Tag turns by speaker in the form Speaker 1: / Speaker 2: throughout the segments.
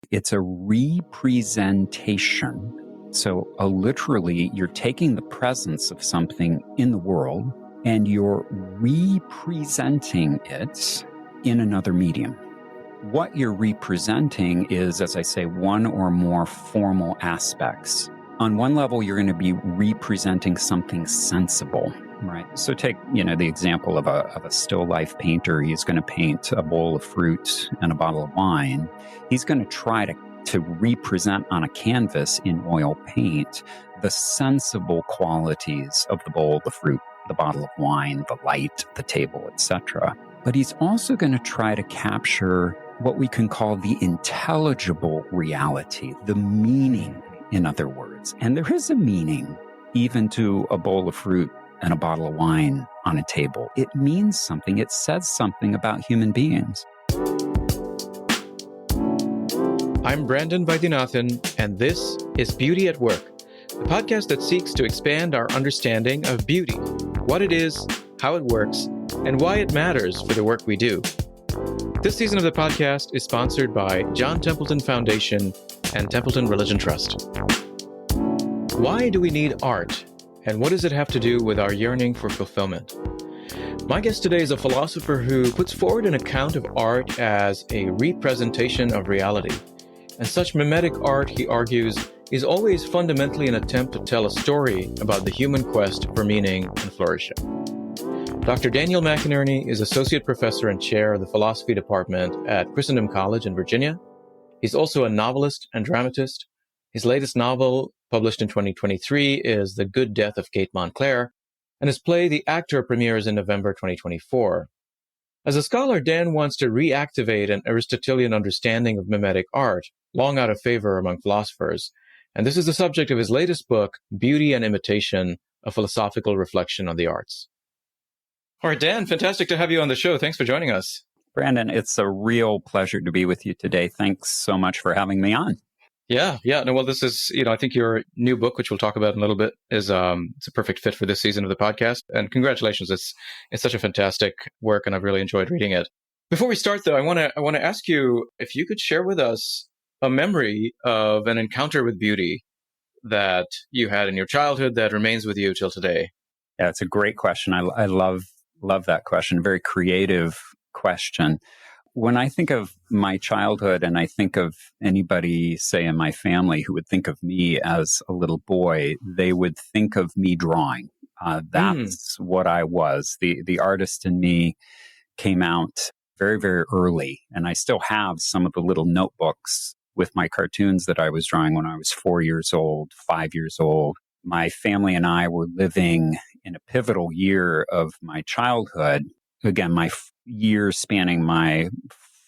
Speaker 1: It's a representation. So literally, you're taking the presence of something in the world and you're representing it in another medium. What you're representing is, as I say, one or more formal aspects. On one level, you're going to be representing something sensible, right? So take, the example of a still life painter. He's going to paint a bowl of fruit and a bottle of wine. He's going to try to represent on a canvas in oil paint the sensible qualities of the bowl, the fruit, the bottle of wine, the light, the table, etc. But he's also going to try to capture what we can call the intelligible reality, the meaning, in other words. And there is a meaning even to a bowl of fruit and a bottle of wine on a table. It means something. It says something about human beings.
Speaker 2: I'm Brandon Vaidyanathan, and this is Beauty at Work, the podcast that seeks to expand our understanding of beauty, what it is, how it works, and why it matters for the work we do. This season of the podcast is sponsored by John Templeton Foundation and Templeton Religion Trust. Why do we need art, and what does it have to do with our yearning for fulfillment? My guest today is a philosopher who puts forward an account of art as a representation of reality. And such mimetic art, he argues, is always fundamentally an attempt to tell a story about the human quest for meaning and flourishing. Dr. Daniel McInerny is Associate Professor and Chair of the Philosophy Department at Christendom College in Virginia. He's also a novelist and dramatist. His latest novel, published in 2023, is The Good Death of Kate Montclair, and his play The Actor premieres in November 2024. As a scholar, Dan wants to reactivate an Aristotelian understanding of mimetic art, long out of favor among philosophers. And this is the subject of his latest book, Beauty and Imitation, a philosophical reflection on the arts. All right, Dan, fantastic to have you on the show. Thanks for joining us.
Speaker 1: Brandon, it's a real pleasure to be with you today. Thanks so much for having me on.
Speaker 2: Yeah. No, well, this is, I think your new book, which we'll talk about in a little bit, is it's a perfect fit for this season of the podcast. And congratulations. It's such a fantastic work, and I've really enjoyed reading it. Before we start, though, I want to ask you if you could share with us a memory of an encounter with beauty that you had in your childhood that remains with you till today.
Speaker 1: Yeah, it's a great question. I love that question. Very creative question. When I think of my childhood and I think of anybody, say, in my family who would think of me as a little boy, they would think of me drawing. That's what I was. The artist in me came out very, very early. And I still have some of the little notebooks with my cartoons that I was drawing when I was 4 years old, 5 years old. My family and I were living in a pivotal year of my childhood. Again, my years spanning my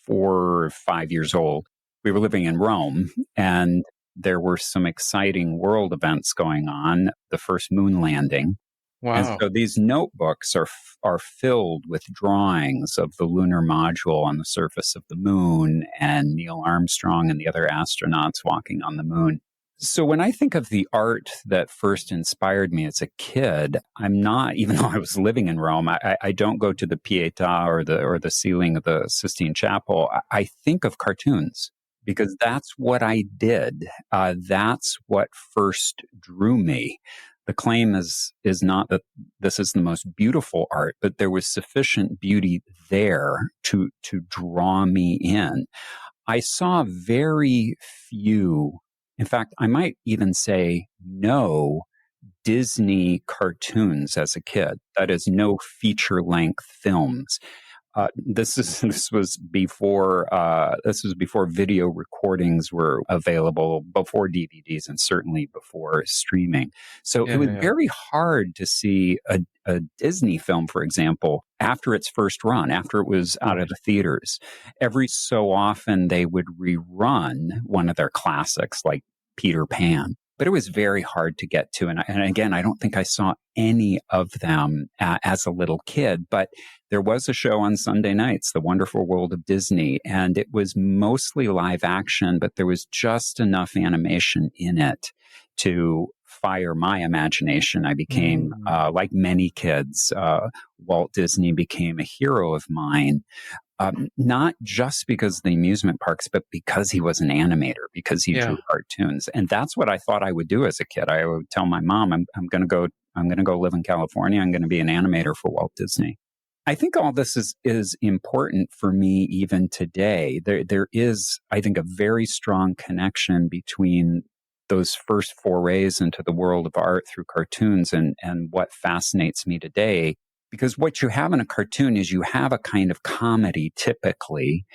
Speaker 1: 4 or 5 years old. We were living in Rome, and there were some exciting world events going on. The first moon landing.
Speaker 2: Wow.
Speaker 1: And so these notebooks are filled with drawings of the lunar module on the surface of the moon and Neil Armstrong and the other astronauts walking on the moon. So when I think of the art that first inspired me as a kid, I'm not, even though I was living in Rome, I don't go to the Pietà or the ceiling of the Sistine Chapel. I think of cartoons because that's what I did. That's what first drew me. The claim is not that this is the most beautiful art, but there was sufficient beauty there to draw me in. I saw very few, in fact, I might even say no Disney cartoons as a kid. That is, no feature-length films. This was before video recordings were available, before DVDs, and certainly before streaming. So it was very hard to see a Disney film, for example, after its first run, after it was out of the theaters. Every so often they would rerun one of their classics, like Peter Pan. But it was very hard to get to. And again, I don't think I saw any of them as a little kid. But there was a show on Sunday nights, The Wonderful World of Disney, and it was mostly live action, but there was just enough animation in it to fire my imagination. I became, like many kids, Walt Disney became a hero of mine. not just because of the amusement parks, but because he was an animator, because he drew cartoons. And that's what I thought I would do as a kid. I would tell my mom, I'm going to go live in California. I'm going to be an animator for Walt Disney. I think all this is important for me even today. There is, I think, a very strong connection between those first forays into the world of art through cartoons and what fascinates me today. Because what you have in a cartoon is you have a kind of comedy, typically.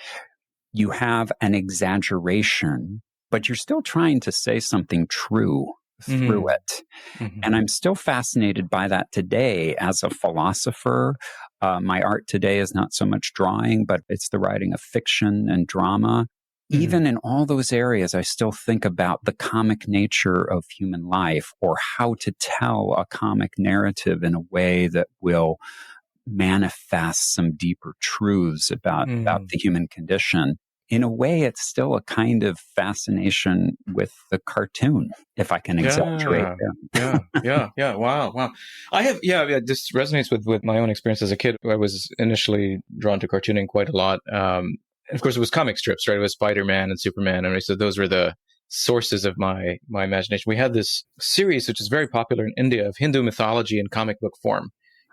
Speaker 1: You have an exaggeration, but you're still trying to say something true through it. And I'm still fascinated by that today as a philosopher. My art today is not so much drawing, but it's the writing of fiction and drama. Even in all those areas, I still think about the comic nature of human life, or how to tell a comic narrative in a way that will manifest some deeper truths about the human condition. In a way, it's still a kind of fascination with the cartoon, if I can exaggerate.
Speaker 2: Wow. I have, this resonates with my own experience as a kid. I was initially drawn to cartooning quite a lot. And of course, it was comic strips, right? It was Spider-Man and Superman. And so those were the sources of my imagination. We had this series, which is very popular in India, of Hindu mythology in comic book form.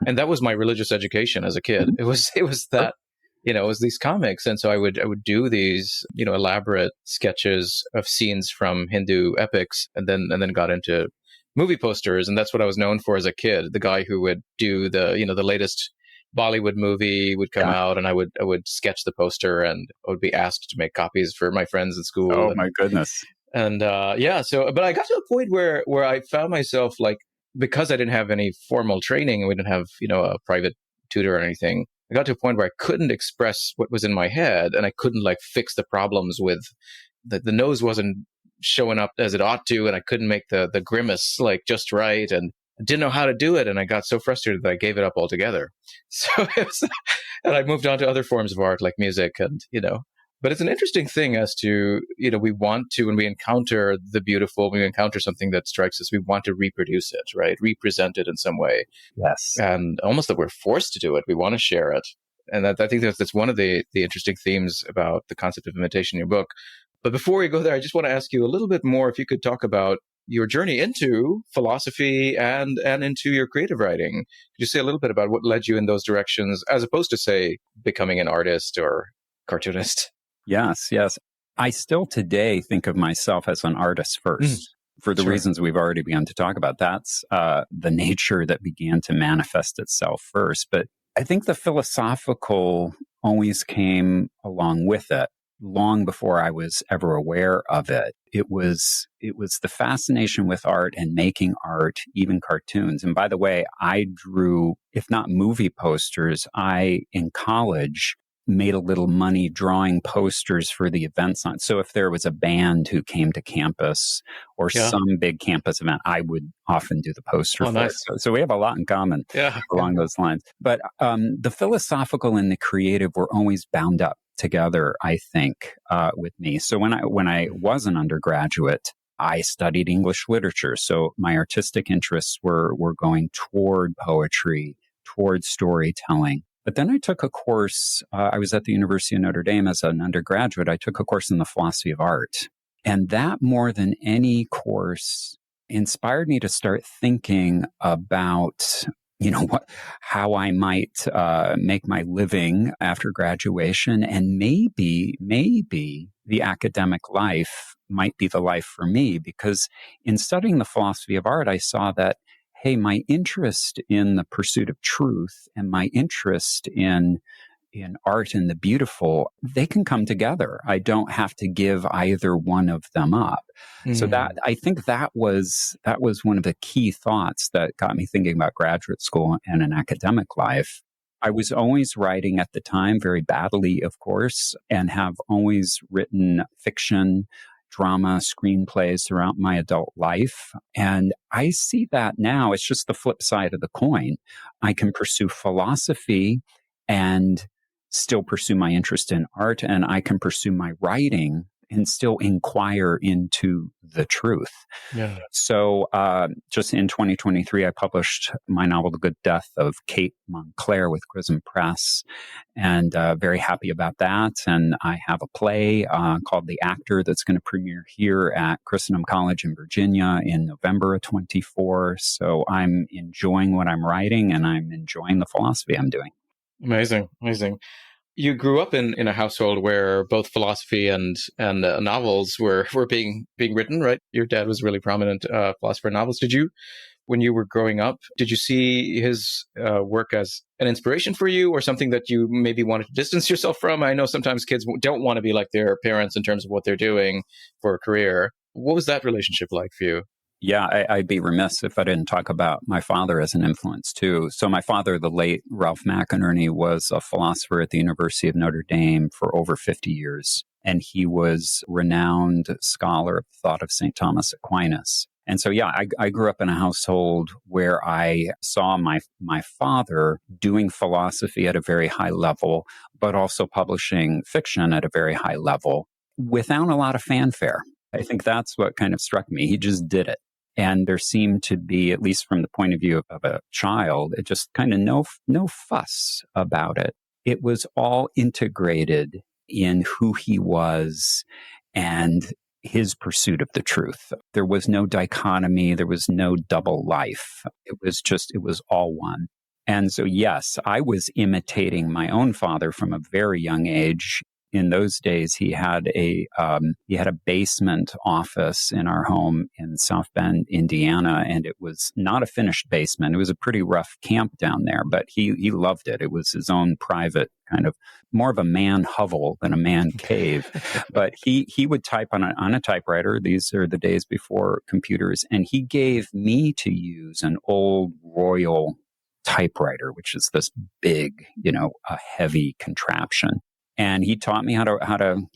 Speaker 2: And that was my religious education as a kid. It was that, it was these comics. And so I would do these, elaborate sketches of scenes from Hindu epics, and then got into movie posters. And that's what I was known for as a kid. The guy who would do the latest Bollywood movie would come out, and I would sketch the poster, and I would be asked to make copies for my friends in school.
Speaker 1: Oh, my goodness.
Speaker 2: And but I got to a point where I found myself, like, because I didn't have any formal training, we didn't have, a private tutor or anything, I got to a point where I couldn't express what was in my head, and I couldn't, like, fix the problems with the nose wasn't showing up as it ought to, and I couldn't make the grimace, like, just right, and I didn't know how to do it, and I got so frustrated that I gave it up altogether. So and I moved on to other forms of art, like music, and, but it's an interesting thing as to, we want to, when we encounter the beautiful, when we encounter something that strikes us, we want to reproduce it, right? Represent it in some way.
Speaker 1: Yes.
Speaker 2: And almost that we're forced to do it. We want to share it. And I think that's one of the interesting themes about the concept of imitation in your book. But before we go there, I just want to ask you a little bit more, if you could talk about your journey into philosophy and into your creative writing. Could you say a little bit about what led you in those directions, as opposed to, say, becoming an artist or cartoonist?
Speaker 1: Yes. I still today think of myself as an artist first, for the reasons we've already begun to talk about. That's the nature that began to manifest itself first. But I think the philosophical always came along with it, long before I was ever aware of it. It was the fascination with art and making art, even cartoons. And by the way, I drew, if not movie posters, in college made a little money drawing posters for the events on. So if there was a band who came to campus or some big campus event, I would often do the poster for it. So we have a lot in common along those lines. But the philosophical and the creative were always bound up together, I think, with me. So when I was an undergraduate, I studied English literature. So my artistic interests were going toward poetry, toward storytelling. But then I took a course, I was at the University of Notre Dame as an undergraduate. I took a course in the philosophy of art. And that, more than any course, inspired me to start thinking about, how I might make my living after graduation. And maybe the academic life might be the life for me, because in studying the philosophy of art, I saw that, hey, my interest in the pursuit of truth and my interest in art and the beautiful, they can come together. I don't have to give either one of them up. So that, I think that was one of the key thoughts that got me thinking about graduate school and an academic life. I was always writing at the time, very badly, of course, and have always written fiction, drama, screenplays throughout my adult life. And I see that now. It's just the flip side of the coin. I can pursue philosophy and still pursue my interest in art, and I can pursue my writing and still inquire into the truth.
Speaker 2: Yeah.
Speaker 1: So just in 2023, I published my novel, The Good Death of Kate Montclair with Chrism Press, and very happy about that. And I have a play called The Actor that's going to premiere here at Christendom College in Virginia in November of 24. So I'm enjoying what I'm writing, and I'm enjoying the philosophy I'm doing.
Speaker 2: Amazing, amazing. You grew up in a household where both philosophy and novels were being written, right? Your dad was a really prominent philosopher and novelist. Did you, when you were growing up, did you see his work as an inspiration for you, or something that you maybe wanted to distance yourself from? I know sometimes kids don't want to be like their parents in terms of what they're doing for a career. What was that relationship like for you?
Speaker 1: Yeah, I'd be remiss if I didn't talk about my father as an influence, too. So my father, the late Ralph McInerny, was a philosopher at the University of Notre Dame for over 50 years. And he was a renowned scholar of the thought of St. Thomas Aquinas. And so, yeah, I grew up in a household where I saw my father doing philosophy at a very high level, but also publishing fiction at a very high level without a lot of fanfare. I think that's what kind of struck me. He just did it. And there seemed to be, at least from the point of view of a child, it just kind of no fuss about it. It was all integrated in who he was and his pursuit of the truth. There was no dichotomy. There was no double life. It was all one. And so, yes, I was imitating my own father from a very young age. In those days, he had a basement office in our home in South Bend, Indiana, and it was not a finished basement. It was a pretty rough camp down there, but he loved it. It was his own private kind of, more of a man hovel than a man cave. But he would type on a typewriter. These are the days before computers, and he gave me to use an old Royal typewriter, which is this big, a heavy contraption. And he taught me how to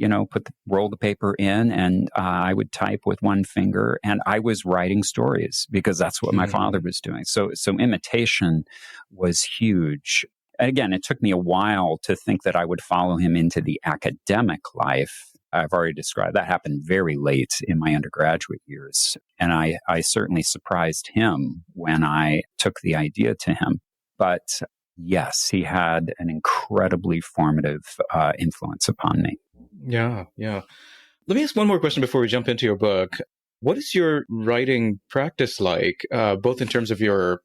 Speaker 1: roll the paper in, and I would type with one finger, and I was writing stories because that's what my father was doing. So imitation was huge. And again, it took me a while to think that I would follow him into the academic life. I've already described that happened very late in my undergraduate years. And I certainly surprised him when I took the idea to him. But yes, he had an incredibly formative influence upon me.
Speaker 2: Yeah, yeah. Let me ask one more question before we jump into your book. What is your writing practice like, both in terms of your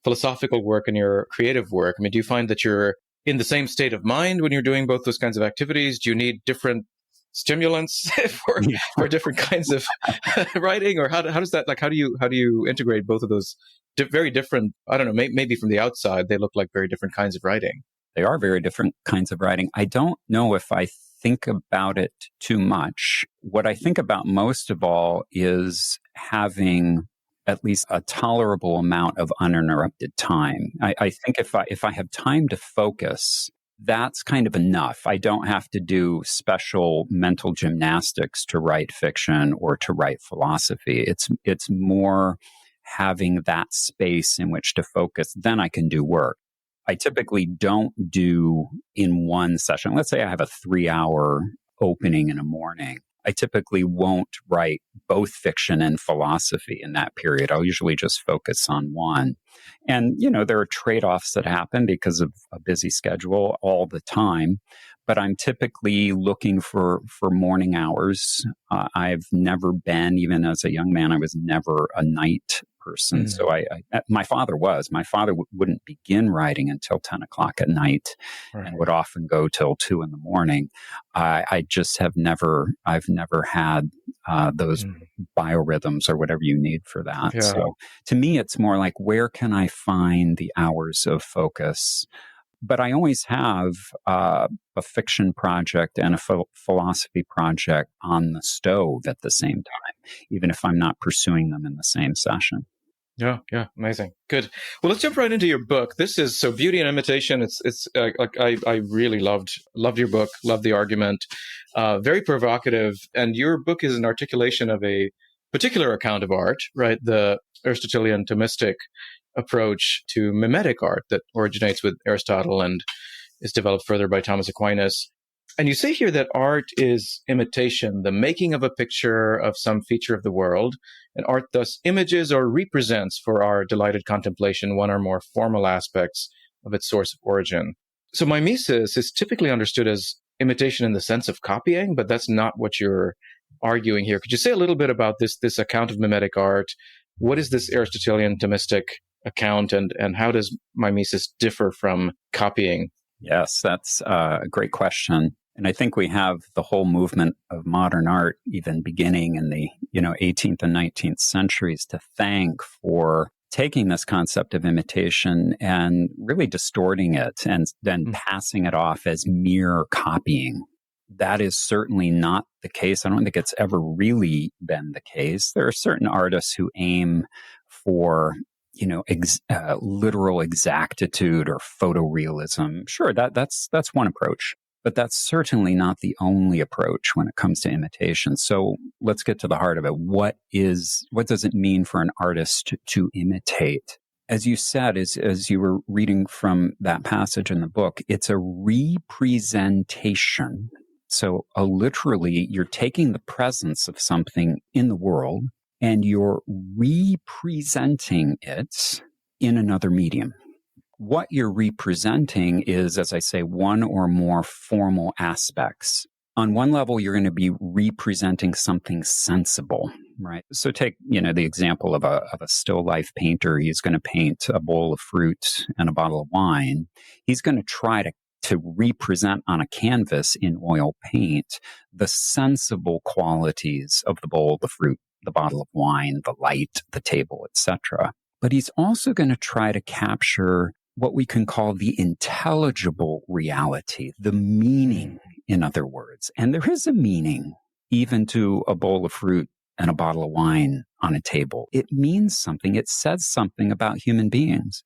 Speaker 2: philosophical work and your creative work? I mean, do you find that you're in the same state of mind when you're doing both those kinds of activities? Do you need different stimulants for different kinds of writing, or how does that, like, how do you integrate both of those very different, I don't know, maybe from the outside they look like very different kinds of writing?
Speaker 1: They are very different kinds of writing. I don't know if I think about it too much. What I think about most of all is having at least a tolerable amount of uninterrupted time. I think if I have time to focus, that's kind of enough. I don't have to do special mental gymnastics to write fiction or to write philosophy. It's more having that space in which to focus. Then I can do work. I typically don't do in one session. Let's say I have a 3-hour opening in a morning. I typically won't write both fiction and philosophy in that period. I'll usually just focus on one. And, there are trade-offs that happen because of a busy schedule all the time. But I'm typically looking for morning hours. I've never been, even as a young man, I was never a night person. So my father was. My father wouldn't begin writing until 10 o'clock at night, right, and would often go till 2 in the morning. I just I've never had those biorhythms or whatever you need for that. Yeah. So to me, it's more like, where can I find the hours of focus? But I always have a fiction project and a philosophy project on the stove at the same time, even if I'm not pursuing them in the same session.
Speaker 2: Yeah, amazing, good. Well, let's jump right into your book. This is Beauty and Imitation. It's like I really loved your book, loved the argument, very provocative, and your book is an articulation of a particular account of art, right? The Aristotelian Thomistic approach to mimetic art that originates with Aristotle and is developed further by Thomas Aquinas. And you say here that art is imitation, the making of a picture of some feature of the world, and art thus images or represents for our delighted contemplation one or more formal aspects of its source of origin. So mimesis is typically understood as imitation in the sense of copying, but that's not what you're arguing here. Could you say a little bit about this account of mimetic art? What is this Aristotelian Thomistic account, and how does mimesis differ from copying?
Speaker 1: Yes, that's a great question. And I think we have the whole movement of modern art, even beginning in the 18th and 19th centuries, to thank for taking this concept of imitation and really distorting it and then passing it off as mere copying. That is certainly not the case. I don't think it's ever really been the case. There are certain artists who aim for literal exactitude or photorealism. Sure, that's one approach, but that's certainly not the only approach when it comes to imitation. So let's get to the heart of it. What does it mean for an artist to imitate? As you said, as you were reading from that passage in the book, it's a representation. So literally, you're taking the presence of something in the world and you're representing it in another medium. What you're representing is, as I say, one or more formal aspects. On one level, you're going to be representing something sensible, right? So take, the example of a still life painter. He's going to paint a bowl of fruit and a bottle of wine. He's going to try to represent on a canvas in oil paint the sensible qualities of the bowl, the fruit, the bottle of wine, the light, the table, etc. But he's also going to try to capture what we can call the intelligible reality, the meaning, in other words. And there is a meaning even to a bowl of fruit and a bottle of wine on a table. It means something. It says something about human beings.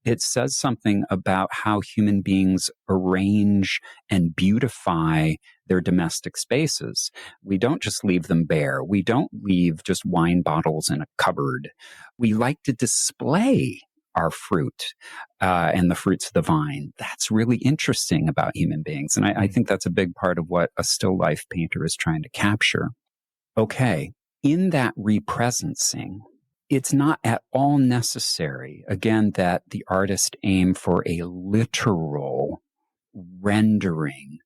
Speaker 1: It says something about how human beings arrange and beautify their domestic spaces. We don't just leave them bare. We don't leave just wine bottles in a cupboard. We like to display our fruit and the fruits of the vine. That's really interesting about human beings. And I think that's a big part of what a still life painter is trying to capture. Okay, in that represencing, it's not at all necessary, again, that the artist aim for a literal rendering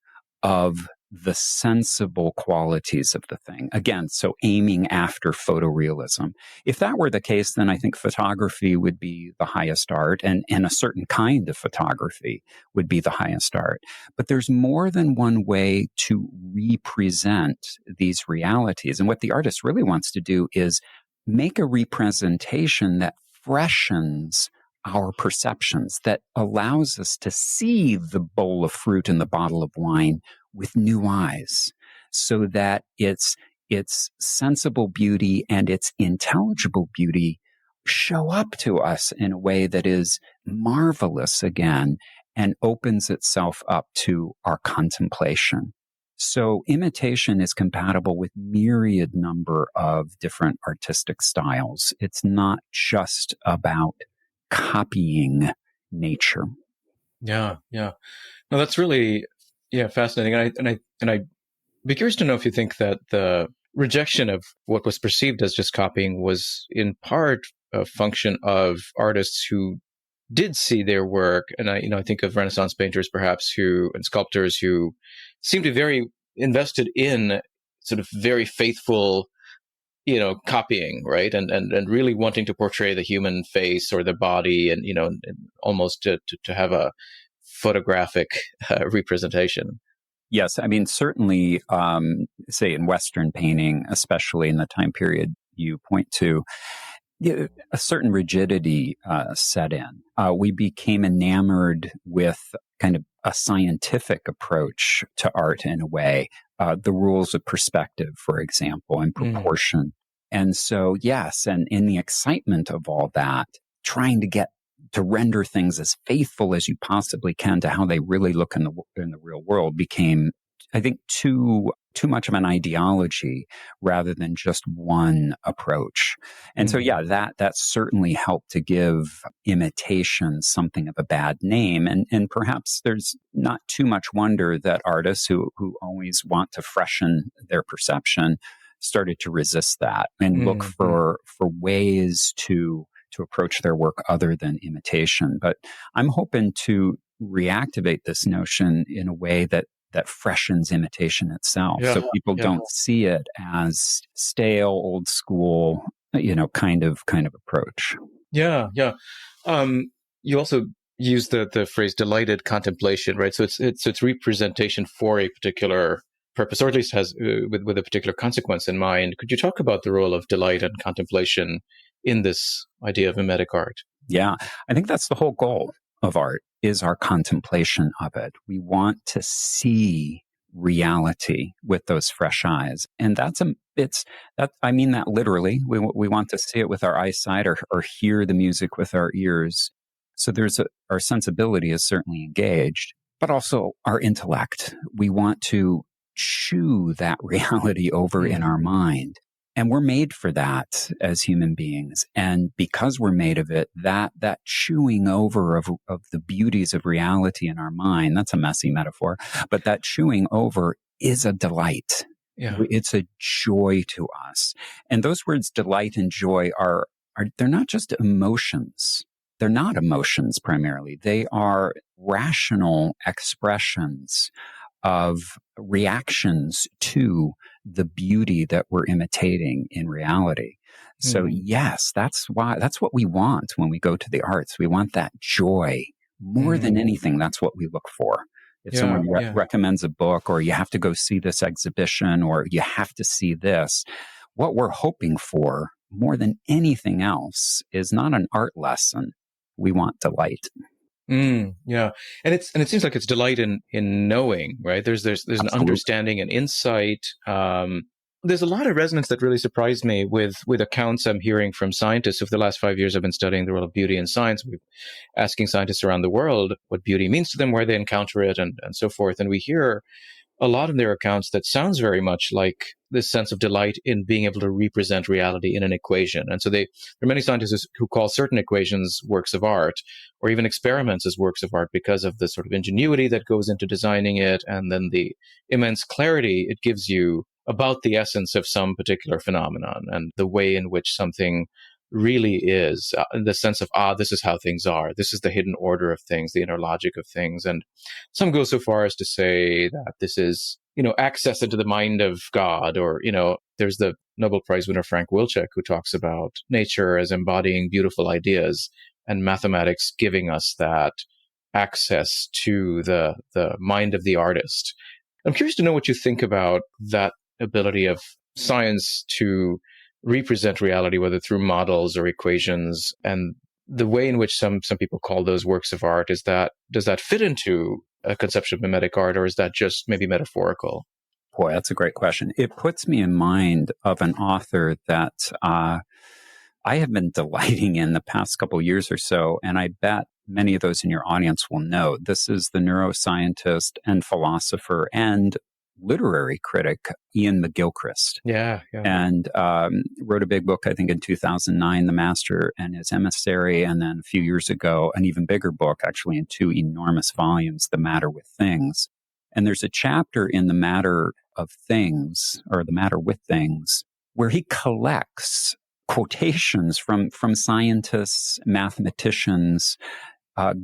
Speaker 1: of the sensible qualities of the thing. Again, so aiming after photorealism. If that were the case, then I think photography would be the highest art, and a certain kind of photography would be the highest art. But there's more than one way to represent these realities. And what the artist really wants to do is make a representation that freshens our perceptions, that allows us to see the bowl of fruit and the bottle of wine with new eyes, so that its sensible beauty and its intelligible beauty show up to us in a way that is marvelous again and opens itself up to our contemplation. So imitation is compatible with myriad number of different artistic styles. It's not just about copying nature.
Speaker 2: Yeah. No, that's really fascinating. And I'd be curious to know if you think that the rejection of what was perceived as just copying was in part a function of artists who did see their work. And I think of Renaissance painters perhaps and sculptors who seemed to be very invested in sort of very faithful, copying, right? And really wanting to portray the human face or the body and almost to have a photographic representation.
Speaker 1: Yes, I mean, certainly, say in Western painting, especially in the time period you point to, a certain rigidity set in. We became enamored with kind of a scientific approach to art in a way, the rules of perspective, for example, and proportion. And so, yes, and in the excitement of all that, trying to render things as faithful as you possibly can to how they really look in the real world became, I think, too too much of an ideology rather than just one approach. And so, yeah, that certainly helped to give imitation something of a bad name. And perhaps there's not too much wonder that artists who always want to freshen their perception started to resist that and look for ways to approach their work other than imitation. But I'm hoping to reactivate this notion in a way that freshens imitation itself.
Speaker 2: Yeah,
Speaker 1: so people don't see it as stale, old school, kind of approach.
Speaker 2: Yeah. You also use the phrase delighted contemplation, right? So it's representation for a particular purpose, or at least has with a particular consequence in mind. Could you talk about the role of delight and contemplation in this idea of mimetic art?
Speaker 1: Yeah, I think that's the whole goal of art, is our contemplation of it. We want to see reality with those fresh eyes. And I mean that literally. We want to see it with our eyesight or hear the music with our ears. So our sensibility is certainly engaged, but also our intellect. We want to chew that reality over in our mind. And we're made for that as human beings. And because we're made of it, that chewing over of the beauties of reality in our mind, that's a messy metaphor, but that chewing over is a delight.
Speaker 2: Yeah.
Speaker 1: It's a joy to us. And those words, delight and joy, they're not just emotions. They're not emotions primarily. They are rational expressions of reactions to the beauty that we're imitating in reality. So yes, that's what we want when we go to the arts. We want that joy more than anything. That's what we look for. If someone recommends a book, or you have to go see this exhibition, or you have to see this, what we're hoping for more than anything else is not an art lesson. We want delight.
Speaker 2: Yeah. And it seems like it's delight in knowing, right? There's an understanding and insight. There's a lot of resonance that really surprised me with accounts I'm hearing from scientists. Over the last 5 years, I've been studying the role of beauty in science. We're asking scientists around the world what beauty means to them, where they encounter it, and so forth. And we hear a lot in their accounts that sounds very much like this sense of delight in being able to represent reality in an equation. And so there are many scientists who call certain equations works of art, or even experiments as works of art, because of the sort of ingenuity that goes into designing it, and then the immense clarity it gives you about the essence of some particular phenomenon and the way in which something really is, the sense of, this is how things are. This is the hidden order of things, the inner logic of things. And some go so far as to say that this is, access into the mind of God, or, there's the Nobel Prize winner Frank Wilczek, who talks about nature as embodying beautiful ideas and mathematics giving us that access to the mind of the artist. I'm curious to know what you think about that ability of science to represent reality, whether through models or equations, and the way in which some people call those works of art. Does that fit into a conception of mimetic art, or is that just maybe metaphorical?
Speaker 1: Boy, that's a great question. It puts me in mind of an author that I have been delighting in the past couple of years or so, and I bet many of those in your audience will know. This is the neuroscientist and philosopher and literary critic Ian McGilchrist.
Speaker 2: Yeah.
Speaker 1: And wrote a big book, I think in 2009, The Master and His Emissary, and then a few years ago, an even bigger book, actually in 2 enormous volumes, The Matter with Things. And there's a chapter in The Matter of Things, or The Matter with Things, where he collects quotations from scientists, mathematicians,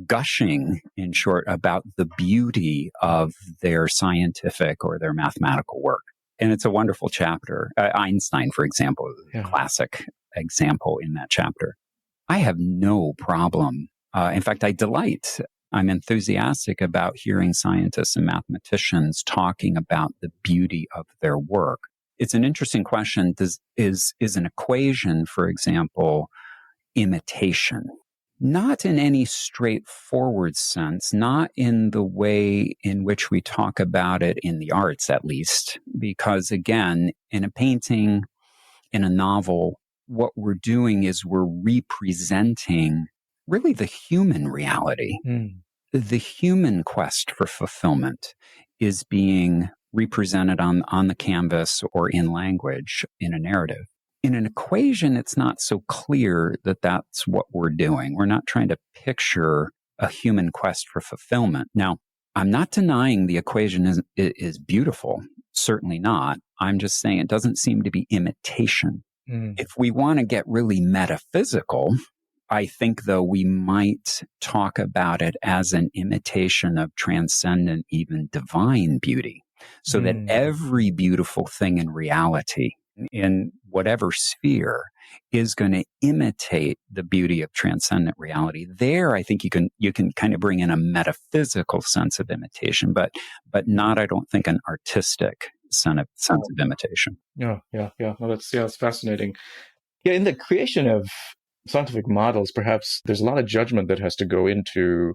Speaker 1: gushing, in short, about the beauty of their scientific or their mathematical work. And it's a wonderful chapter. Einstein, for example, is a classic example in that chapter. I have no problem. In fact, I delight. I'm enthusiastic about hearing scientists and mathematicians talking about the beauty of their work. It's an interesting question. Is an equation, for example, imitation? Not in any straightforward sense, not in the way in which we talk about it in the arts, at least, because again, in a painting, in a novel, what we're doing is we're representing really the human reality. The human quest for fulfillment is being represented on the canvas or in language in a narrative. In an equation, it's not so clear that that's what we're doing. We're not trying to picture a human quest for fulfillment. Now, I'm not denying the equation is beautiful. Certainly not. I'm just saying it doesn't seem to be imitation. If we want to get really metaphysical, I think, though, we might talk about it as an imitation of transcendent, even divine beauty, so that every beautiful thing in reality, in whatever sphere, is going to imitate the beauty of transcendent reality. There, I think you can kind of bring in a metaphysical sense of imitation, but not, I don't think, an artistic sense of imitation.
Speaker 2: Yeah. No, that's fascinating. Yeah, in the creation of scientific models, perhaps there's a lot of judgment that has to go into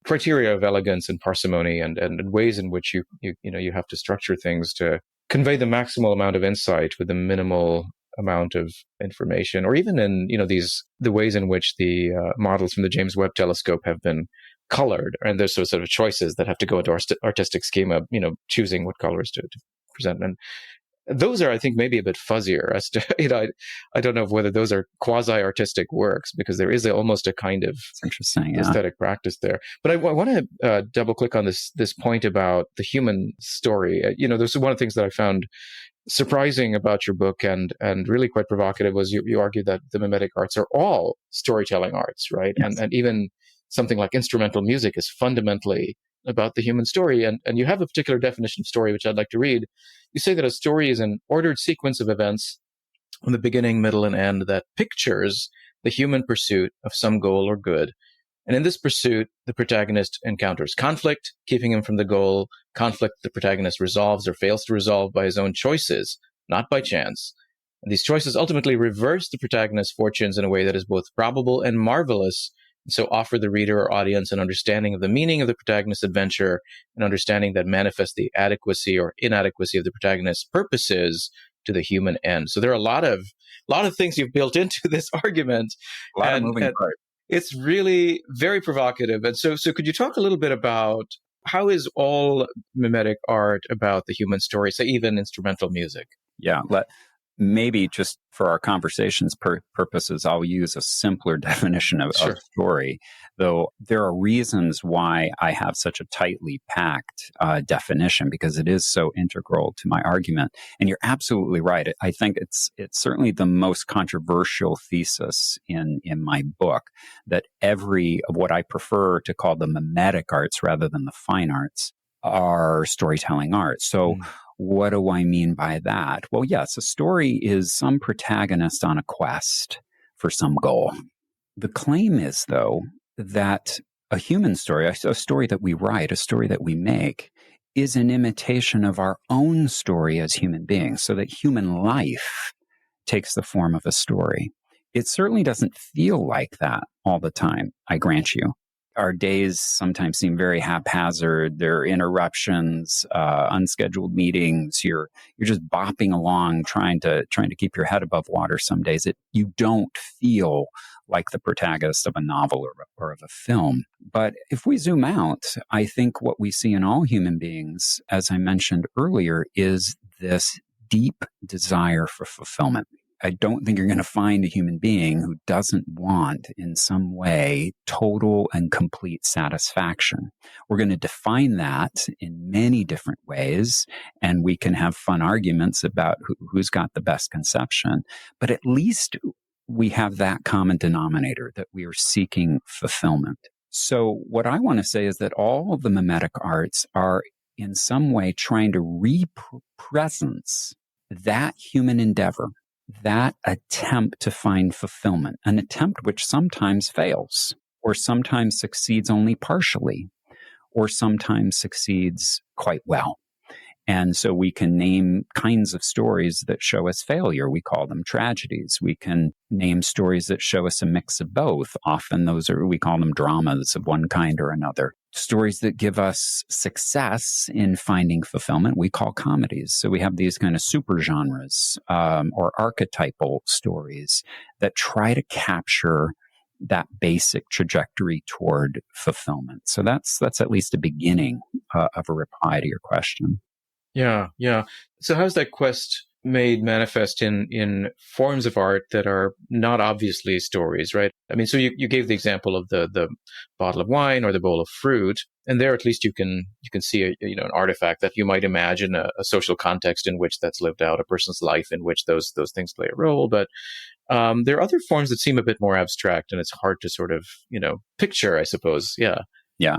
Speaker 2: criteria of elegance and parsimony and ways in which you have to structure things to convey the maximal amount of insight with the minimal amount of information, or even in the ways in which the models from the James Webb Telescope have been colored, and there's sort of choices that have to go into artistic schema, choosing what colors to present. And those are, I think, maybe a bit fuzzier as to, I don't know whether those are quasi-artistic works, because there is almost a kind of
Speaker 1: interesting
Speaker 2: aesthetic practice there. But I want to double click on this point about the human story. There's one of the things that I found surprising about your book and really quite provocative was you argue that the mimetic arts are all storytelling arts, right?
Speaker 1: Yes.
Speaker 2: And even something like instrumental music is fundamentally about the human story. And you have a particular definition of story, which I'd like to read. You say that a story is an ordered sequence of events from the beginning, middle, and end that pictures the human pursuit of some goal or good. And in this pursuit, the protagonist encounters conflict, keeping him from the goal, conflict the protagonist resolves or fails to resolve by his own choices, not by chance. And these choices ultimately reverse the protagonist's fortunes in a way that is both probable and marvelous, and so offer the reader or audience an understanding of the meaning of the protagonist's adventure, an understanding that manifests the adequacy or inadequacy of the protagonist's purposes to the human end. So there are a lot of things you've built into this argument.
Speaker 1: A lot of moving parts.
Speaker 2: It's really very provocative. And so could you talk a little bit about how is all mimetic art about the human story, say even instrumental music?
Speaker 1: Yeah, maybe just for our conversation's purposes, I'll use a simpler definition of story, though there are reasons why I have such a tightly packed definition, because it is so integral to my argument. And you're absolutely right. I think it's certainly the most controversial thesis in my book, that every of what I prefer to call the mimetic arts rather than the fine arts are storytelling arts. So what do I mean by that? Well, yes, a story is some protagonist on a quest for some goal. The claim is, though, that a human story, a story that we write, a story that we make, is an imitation of our own story as human beings, so that human life takes the form of a story. It certainly doesn't feel like that all the time, I grant you. Our days sometimes seem very haphazard. There are interruptions, unscheduled meetings. You're just bopping along, trying to keep your head above water. Some days you don't feel like the protagonist of a novel or of a film. But if we zoom out, I think what we see in all human beings, as I mentioned earlier, is this deep desire for fulfillment. I don't think you're going to find a human being who doesn't want, in some way, total and complete satisfaction. We're going to define that in many different ways, and we can have fun arguments about who's got the best conception. But at least we have that common denominator, that we are seeking fulfillment. So what I want to say is that all of the mimetic arts are in some way trying to re-presence that human endeavor, that attempt to find fulfillment, an attempt which sometimes fails, or sometimes succeeds only partially, or sometimes succeeds quite well. And so we can name kinds of stories that show us failure. We call them tragedies. We can name stories that show us a mix of both. Often we call them dramas of one kind or another. Stories that give us success in finding fulfillment, we call comedies. So we have these kind of super genres or archetypal stories that try to capture that basic trajectory toward fulfillment. So that's at least a beginning of a reply to your question.
Speaker 2: Yeah, yeah. So how's that quest made manifest in forms of art that are not obviously stories, right? I mean, so you gave the example of the bottle of wine or the bowl of fruit, and there at least you can see an artifact that you might imagine a social context in which that's lived out, a person's life in which those things play a role. But there are other forms that seem a bit more abstract, and it's hard to sort of picture, I suppose. Yeah.
Speaker 1: Yeah.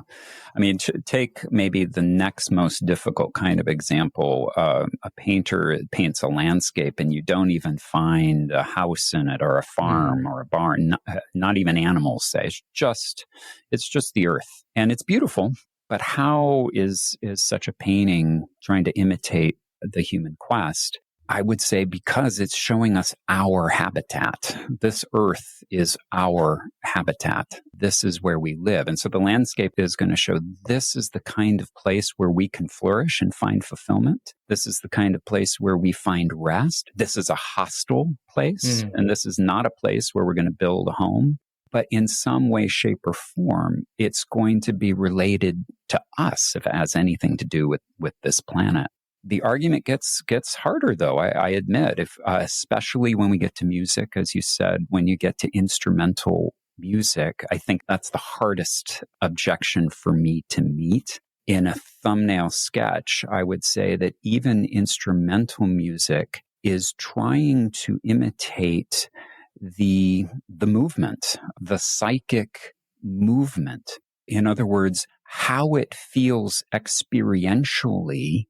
Speaker 1: I mean, take maybe the next most difficult kind of example. A painter paints a landscape and you don't even find a house in it or a farm or a barn, not even animals, say. It's just the earth. And it's beautiful. But how is such a painting trying to imitate the human quest? I would say because it's showing us our habitat. This earth is our habitat. This is where we live. And so the landscape is going to show this is the kind of place where we can flourish and find fulfillment. This is the kind of place where we find rest. This is a hostile place. And this is not a place where we're going to build a home. But in some way, shape, or form, it's going to be related to us if it has anything to do with this planet. The argument gets harder, though, I admit, especially when we get to music, as you said, when you get to instrumental music. I think that's the hardest objection for me to meet. In a thumbnail sketch, I would say that even instrumental music is trying to imitate the movement, the psychic movement. In other words, how it feels experientially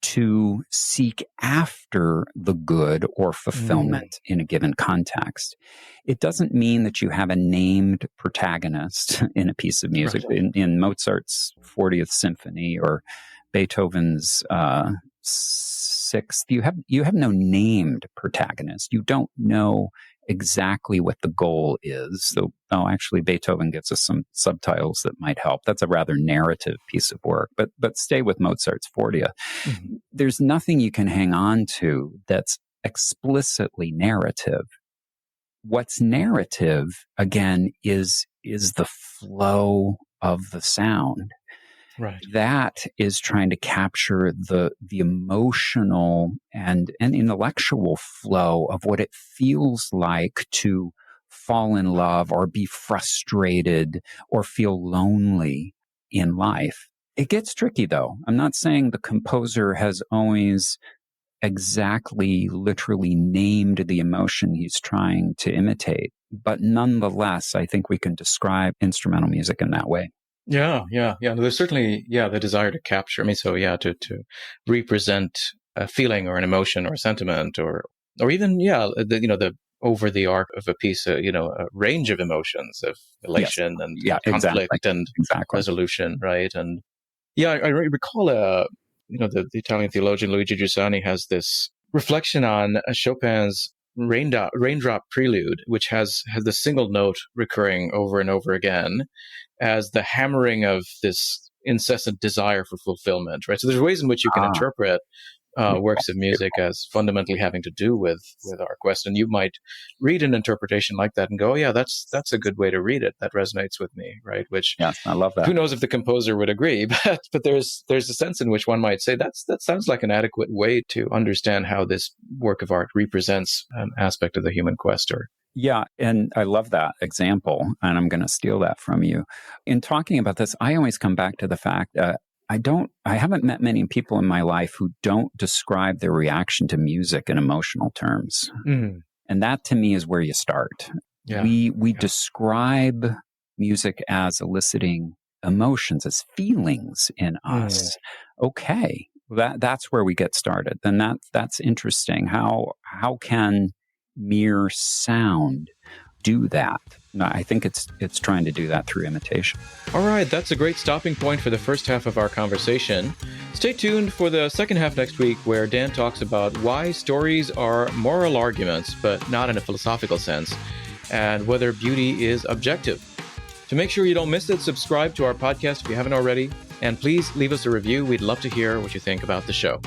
Speaker 1: to seek after the good or fulfillment in a given context. It doesn't mean that you have a named protagonist in a piece of music. Right. In Mozart's 40th Symphony or Beethoven's Sixth, you have no named protagonist. You don't know exactly what the goal is. So, actually, Beethoven gives us some subtitles that might help. That's a rather narrative piece of work. But stay with Mozart's 40th. There's nothing you can hang on to that's explicitly narrative. What's narrative, again, is the flow of the sound.
Speaker 2: Right.
Speaker 1: That is trying to capture the emotional and intellectual flow of what it feels like to fall in love or be frustrated or feel lonely in life. It gets tricky, though. I'm not saying the composer has always exactly, literally named the emotion he's trying to imitate. But nonetheless, I think we can describe instrumental music in that way.
Speaker 2: Yeah. There's certainly, the desire to capture. I mean, so to represent a feeling or an emotion or a sentiment or even, the over the arc of a piece, a range of emotions of elation and conflict and resolution, right? And I recall, the Italian theologian Luigi Giussani has this reflection on Chopin's Raindrop Prelude, which has the single note recurring over and over again as the hammering of this incessant desire for fulfillment, right? So there's ways in which you can interpret works of music as fundamentally having to do with our quest. And you might read an interpretation like that and go, oh, yeah, that's a good way to read it. That resonates with me, right? Which,
Speaker 1: yes, I love that.
Speaker 2: Who knows if the composer would agree, but there's a sense in which one might say that sounds like an adequate way to understand how this work of art represents an aspect of the human quest.
Speaker 1: Yeah, and I love that example, and I'm going to steal that from you. In talking about this, I always come back to the fact that I haven't met many people in my life who don't describe their reaction to music in emotional terms. And that to me is where you start. Yeah. We describe music as eliciting emotions, as feelings in us. Okay, that's where we get started. Then that's interesting. How can mere sound do that? I think it's trying to do that through imitation.
Speaker 2: All right, that's a great stopping point for the first half of our conversation. Stay tuned for the second half next week, where Dan talks about why stories are moral arguments, but not in a philosophical sense, and whether beauty is objective. To make sure you don't miss it, subscribe to our podcast if you haven't already, and please leave us a review. We'd love to hear what you think about the show.